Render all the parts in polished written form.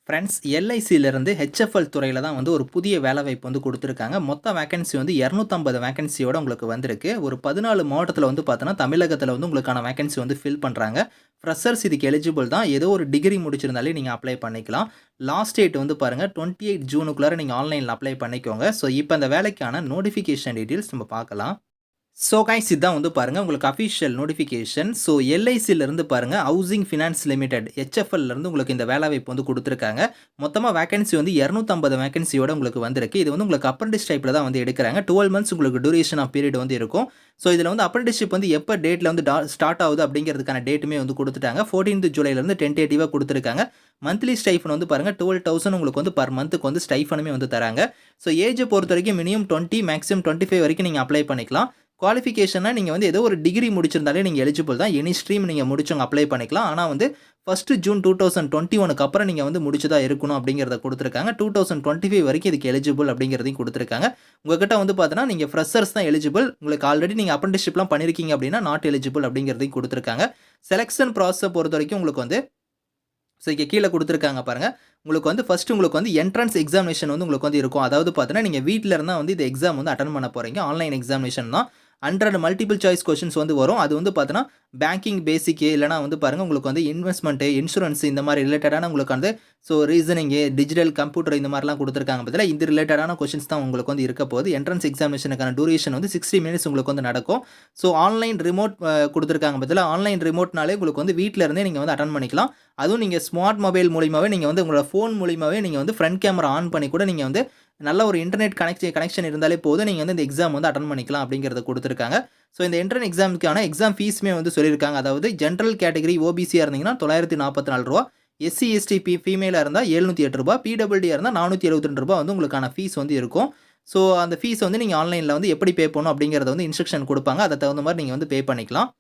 Friends எல்ஐசியிலிருந்து HFL துறையில தான் வந்து ஒரு புதிய வேலைவாய்ப்பு வந்து குடுத்துருக்காங்க. மொத்த வேக்கன்சி வந்து 250 வேக்கன்சியோட உங்களுக்கு வந்திருக்கு. ஒரு 14 மாவட்டத்தில வந்து பார்த்தோன்னா, தமிழகத்தில வந்து உங்களுக்கான வேக்கன்சி வந்து ஃபில் பண்றாங்க. ஃப்ரெஷர்ஸ் இதுக்கு எலிஜிபிள் தான். ஏதோ ஒரு டிகிரி முடிச்சிருந்தாலே நீங்க அப்ளை பண்ணிக்கலாம். லாஸ்ட் டேட் வந்து பாருங்க 28 ஜூனுக்குள்ளார நீங்க ஆன்லைன்ல அப்ளை பண்ணிக்கோங்க. ஸோ, இப்ப இந்த வேலைக்கான நோட்டிஃபிகேஷன் டீட்டெயில்ஸ் நம்ம பார்க்கலாம். ஸோ கைஸ் இதான் வந்து பாருங்க உங்களுக்கு அஃபிஷியல் நோட்டிஃபிகேஷன். ஸோ எல்ஐசியிலிருந்து பாருங்க ஹவுசிங் ஃபினான்ஸ் லிமிடெட் ஹெச்எஃப்எல்லேருந்து உங்களுக்கு இந்த வேலைவாய்ப்பு வந்து குடுத்துருக்காங்க. மொத்தமா வேக்கன்சி வந்து 250 வேக்கன்சியோட உங்களுக்கு வந்திருக்கு. இது வந்து உங்களுக்கு அப்ரண்டிஸ் டைப்ல தான் வந்து எடுக்குறாங்க. 12 மந்த்ஸ் உங்களுக்கு டியூரேஷன் ஆஃப் பீரியட் வந்து இருக்கும். ஸோ இதில வந்து அப்ரண்டிஸ்ஷிப் வந்து எப்ப டேட்ல வந்து ஸ்டார்ட் ஆகுது அப்படிங்கிறதுக்கான டேட்டுமே வந்து குடுத்துட்டாங்க. 14த் ஜூலைலேருந்து டென்டேட்டிவா குடுத்துருக்காங்க. மந்த்லி ஸ்டைஃபன் வந்து பாருங்க 12,000 உங்களுக்கு வந்து பெர் மந்த்துக்கு வந்து ஸ்டைஃபனுமே வந்து தராங்க. ஸோ ஏஜ பொறுத்தவரைக்கும் மினிமம் 20 மேக்ஸிமம் 25 வரைக்கும் நீங்க அப்ளை பண்ணிக்கலாம். குவாலிஃபிகேஷன்னா நீங்க வந்து ஏதோ ஒரு டிகிரி முடிச்சிருந்தாலே நீங்க எலிஜிபிள் தான். எனி ஸ்ட்ரீம் நீங்க முடிச்சவங்க அப்ளை பண்ணிக்கலாம். ஆனா வந்து 1 ஜூன் 2021க்கு அப்புறம் நீங்க வந்து முடிச்சதா இருக்கணும் அப்படிங்கிறத குடுத்துருக்காங்க. 2025 வரைக்கும் இதுக்கு எலிஜிபிள் அப்படிங்கிறதையும் குடுத்துருக்காங்க. உங்ககிட்ட வந்து பார்த்தீங்கன்னா, நீங்க ஃப்ரெஷர்ஸ் தான் எலிஜிபிள். உங்களுக்கு ஆல்ரெடி நீங்க அப்ரண்டிஸ்ஷிப்லாம் பண்ணியிருக்கீங்க அப்படின்னா, நாட் எலிஜிபிள் அப்படிங்கிறதையும் குடுத்துருக்காங்க. செலக்ஷன் ப்ராசஸ பொறுத்தவரைக்கும் உங்களுக்கு வந்து ஸோ இங்க கீழ குடுத்துருக்காங்க பாருங்க. உங்களுக்கு வந்து ஃபர்ஸ்ட் உங்களுக்கு வந்து என்ட்ரன்ஸ் எக்ஸாமினேஷன் வந்து உங்களுக்கு வந்து இருக்கும். அதாவது பார்த்தீங்கன்னா, நீங்க வீட்ல இருந்தா வந்து இந்த எக்ஸாம் வந்து அட்டெண்ட் பண்ண போறீங்க. ஆன்லைன் எக்ஸாமினேஷன் தான். 100 மல்டிபிள் சாய்ஸ் கொஸ்டின்ஸ் வந்து வரும். அது வந்து பார்த்தீங்கன்னா, பேங்கிங் பேசிக் இல்லன்னா வந்து பாருங்க உங்களுக்கு வந்து இன்வெஸ்ட்மென்ட், இன்சூரன்ஸ் இந்த மாரி ரிலேட்டடான உங்களுக்கு வந்து ஸோ ரீசனிங், டிஜிட்டல், கம்ப்யூட்டர் இந்த மாரிலாம் குடுத்துருக்காங்க பார்த்தீங்களா, இது ரிலேட்டடான கொஸ்டின்ஸ் தான் உங்களுக்கு வந்து இருக்க போகுது. என்ட்ரன்ஸ் எக்ஸாமினேஷனுக்கான டியூரேஷன் வந்து 60 மினிட்ஸ் உங்களுக்கு வந்து நடக்கும். ஸோ ஆன்லைன் ரிமோட் குடுத்துருக்காங்க பார்த்தீங்களா, ஆன்லைன் ரிமோட்னாலே உங்களுக்கு வந்து வீட்ல இருந்தே நீங்க வந்து அட்டெண்ட் பண்ணிக்கலாம். அதுவும் நீங்க ஸ்மார்ட் மொபைல் மூலியமாவே நீங்க வந்து உங்களோட ஃபோன் மூலியமாவே நீங்க வந்து ஃப்ரண்ட் கேமரா ஆன் பண்ணி கூட நீங்க வந்து நல்ல ஒரு இன்டர்நெட் கனெக்ஷன் இருந்தாலே போதும். நீங்க வந்து இந்த எக்ஸாம் வந்து அட்டெண்ட் பண்ணிக்கலாம் அப்படிங்கிறத குடுத்துருக்காங்க. ஸோ இந்த என்ட்ரன்ஸ் எக்ஸாமுக்கான எக்ஸாம் ஃபீஸுமே வந்து சொல்லியிருக்காங்க. அதாவது ஜெனரல் கேட்டகரி ஓபிசியா இருந்தீங்கன்னா ரூ. 944, எஸ்சி, எஸ்டி, ஃபீமேலா இருந்தா ரூ. 708, பிடபிள்யூடியா இருந்தா ரூ. 472 வந்து உங்களுக்கான ஃபீஸ் வந்து இருக்கும். ஸோ அந்த ஃபீஸ் வந்து நீங்க ஆன்லைன்ல வந்து எப்படி பே பண்ணணும் அப்படிங்கிறத வந்து இன்ஸ்ட்ரக்ஷன் குடுப்பாங்க. அதுக்கு தகுந்த மாரி நீங்க வந்து பே பண்ணிக்கலாம்.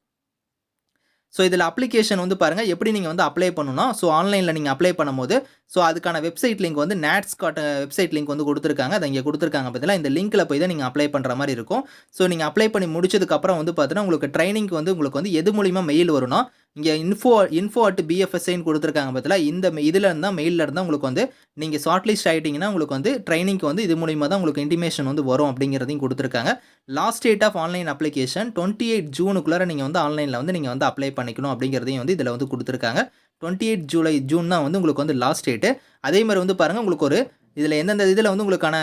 ஸோ இதில அப்ளிகேஷன் வந்து பாருங்க, எப்படி நீங்க வந்து அப்ளை பண்ணணும்னா, ஸோ ஆன்லைன்ல நீங்க அப்ளை பண்ணும்போது, ஸோ அதுக்கான வெப்சைட் லிங்க் வந்து நாட்ஸ்காட் வெப்சைட் லிங்க் வந்து குடுத்துருக்காங்க. அத இங்க குடுத்துருக்காங்க பார்த்தீங்களா, இந்த லிங்க்ல போய் தான் நீங்க அப்ளை பண்ற மாரி இருக்கும். ஸோ நீங்க அப்ளை பண்ணி முடிச்சதுக்கு அப்புறம் வந்து பார்த்தீங்கன்னா, உங்களுக்கு ட்ரெய்னிங்க்கு வந்து உங்களுக்கு வந்து எது மூலியமா மெயில் வரும்னா, இங்க info@bfsi குடுத்துருக்காங்க பார்த்தீங்களா, இந்த இதில இருந்தா மெயில்ல இருந்தா உங்களுக்கு வந்து நீங்க ஷார்ட் லிஸ்ட் ஆயிட்டீங்கன்னா, உங்களுக்கு வந்து ட்ரெய்னிங்க்கு வந்து இது மூலியமா தான் உங்களுக்கு இன்டிமேஷன் வந்து வரும் அப்படிங்கிறதையும் குடுத்துருக்காங்க. Last date of online application 28 ஜூனுக்குள்ளார நீங்க வந்து ஆன்லைன்ல வந்து நீங்க வந்து அப்ளை பண்ணிக்கணும் அப்படிங்கிறதையும் வந்து இதில வந்து குடுத்துருக்காங்க. 28 ஜூன் தான் வந்து உங்களுக்கு வந்து லாஸ்ட் டேட். அதே மாரி வந்து பாருங்க உங்களுக்கு ஒரு இதில எந்தெந்த இதில வந்து உங்களுக்கான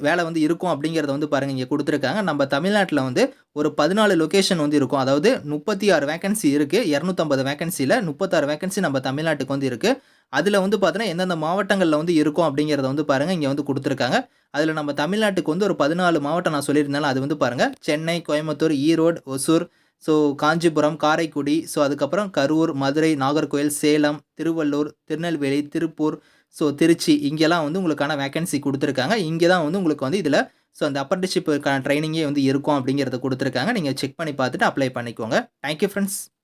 வேலை வந்து இருக்கும் அப்படிங்கிறத வந்து பாருங்க இங்க குடுத்துருக்காங்க. நம்ம தமிழ்நாட்ல வந்து ஒரு 14 லொகேஷன் வந்து இருக்கும். அதாவது 36 வேக்கன்சி இருக்கு. 250 வேக்கன்சில 36 வேக்கன்சி நம்ம தமிழ்நாட்டுக்கு வந்து இருக்கு. அதில வந்து பார்த்தீங்கன்னா, எந்தெந்த மாவட்டங்கள்ல வந்து இருக்கும் அப்படிங்கிறத வந்து பாருங்க இங்க வந்து குடுத்துருக்காங்க. அதில நம்ம தமிழ்நாட்டுக்கு வந்து ஒரு 14 மாவட்டம் நான் சொல்லியிருந்தேன்ல, அது வந்து பாருங்க சென்னை, கோயம்புத்தூர், ஈரோடு, ஒசூர், ஸோ காஞ்சிபுரம், காரைக்குடி, ஸோ அதுக்கப்புறம் கரூர், மதுரை, நாகர்கோவில், சேலம், திருவள்ளூர், திருநெல்வேலி, திருப்பூர், ஸோ திருச்சி இங்கெல்லாம் வந்து உங்களுக்கான வேக்கன்சி குடுத்துருக்காங்க. இங்க தான் வந்து உங்களுக்கு வந்து இதில ஸோ அந்த அப்ரண்டிஸ்ஷிப்க்கான ட்ரெய்னிங்கே வந்து இருக்கும் அப்படிங்கிறத குடுத்துருக்காங்க. நீங்க செக் பண்ணி பார்த்துட்டு அப்ளை பண்ணிக்கோங்க. Thank you friends.